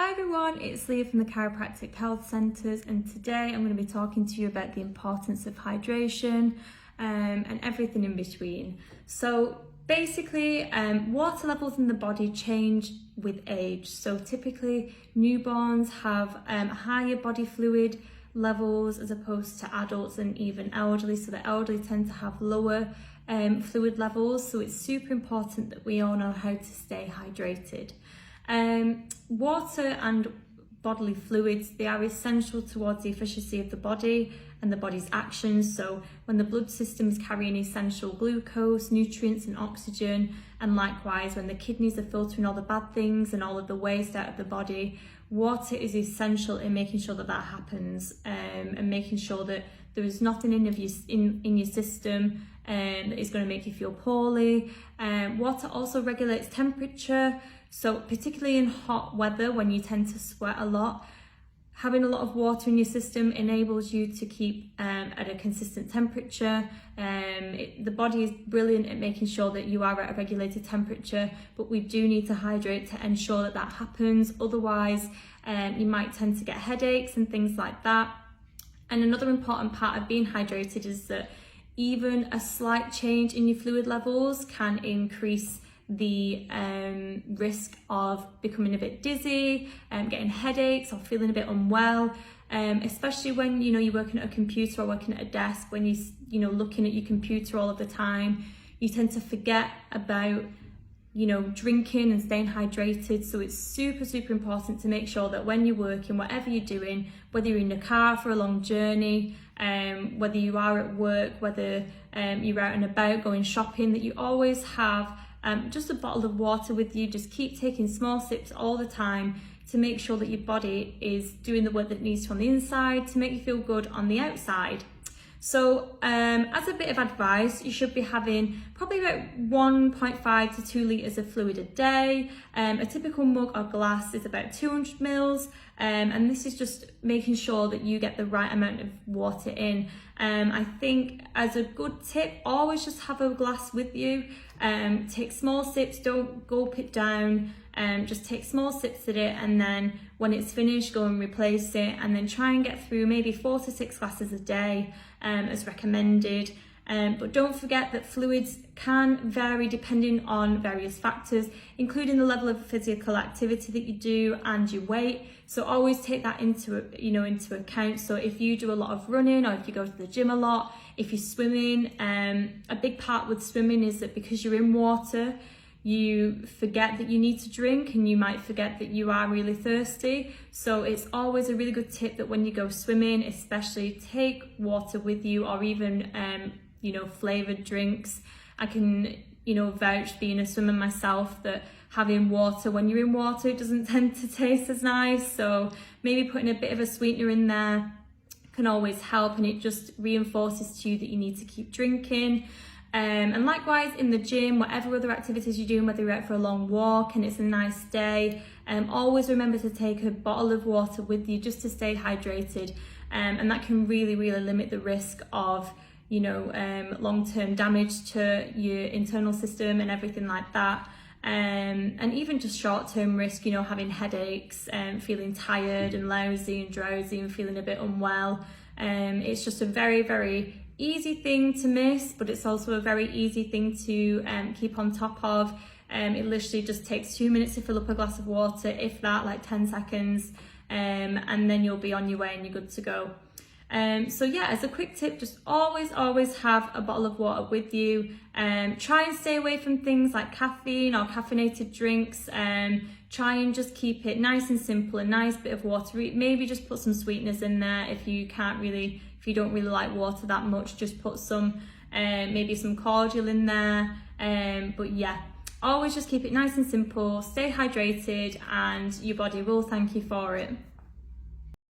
Hi everyone, it's Leah from the Chiropractic Health Centres, and today I'm going to be talking to you about the importance of hydration and everything in between. So basically, water levels in the body change with age. So typically newborns have higher body fluid levels as opposed to adults and even elderly. So the elderly tend to have lower fluid levels. So it's super important that we all know how to stay hydrated. Water and bodily fluids, they are essential towards the efficiency of the body and the body's actions. So when the blood system is carrying essential glucose, nutrients and oxygen, and likewise when the kidneys are filtering all the bad things and all of the waste out of the body, water is essential in making sure that that happens, and making sure that there is nothing in your system that is going to make you feel poorly. Water also regulates temperature. So particularly in hot weather, when you tend to sweat a lot, having a lot of water in your system enables you to keep at a consistent temperature. The body is brilliant at making sure that you are at a regulated temperature, but we do need to hydrate to ensure that that happens. Otherwise, you might tend to get headaches and things like that. And another important part of being hydrated is that even a slight change in your fluid levels can increase the risk of becoming a bit dizzy, getting headaches or feeling a bit unwell, especially when you're working at a computer or working at a desk. When you're looking at your computer all of the time, you tend to forget about drinking and staying hydrated. So it's super important to make sure that when you're working, whatever you're doing, whether you're in the car for a long journey, whether you are at work, whether you're out and about going shopping, that you always have just a bottle of water with you. Just keep taking small sips all the time to make sure that your body is doing the work that it needs to on the inside to make you feel good on the outside. So as a bit of advice, you should be having probably about 1.5 to 2 litres of fluid a day. A typical mug or glass is about 200 mils, and this is just making sure that you get the right amount of water in. I think as a good tip, always just have a glass with you. Take small sips, don't gulp it down. Just take small sips at it, and then when it's finished, go and replace it, and then try and get through maybe 4 to 6 glasses a day as recommended. But don't forget that fluids can vary depending on various factors, including the level of physical activity that you do and your weight. So always take that into account. So if you do a lot of running, or if you go to the gym a lot, if you're swimming, a big part with swimming is that because you're in water, you forget that you need to drink, and you might forget that you are really thirsty. So it's always a really good tip that when you go swimming, especially, take water with you, or even flavored drinks. I can vouch, being a swimmer myself, that having water when you're in water, it doesn't tend to taste as nice. So maybe putting a bit of a sweetener in there can always help, and it just reinforces to you that you need to keep drinking. And likewise in the gym, whatever other activities you're doing, whether you're out for a long walk and it's a nice day, always remember to take a bottle of water with you just to stay hydrated, and that can really limit the risk of long-term damage to your internal system and everything like that, and even just short-term risk, having headaches, feeling tired and lousy and drowsy and feeling a bit unwell. It's just a very easy thing to miss, but it's also a very easy thing to keep on top of. It literally just takes 2 minutes to fill up a glass of water, if that, like 10 seconds, and then you'll be on your way and you're good to go. So yeah, as a quick tip, just always have a bottle of water with you. Try and stay away from things like caffeine or caffeinated drinks. Try and just keep it nice and simple, a nice bit of water. Maybe just put some sweeteners in there if you don't really like water that much. Just put some, maybe some cordial in there. But yeah, always just keep it nice and simple, stay hydrated, and your body will thank you for it.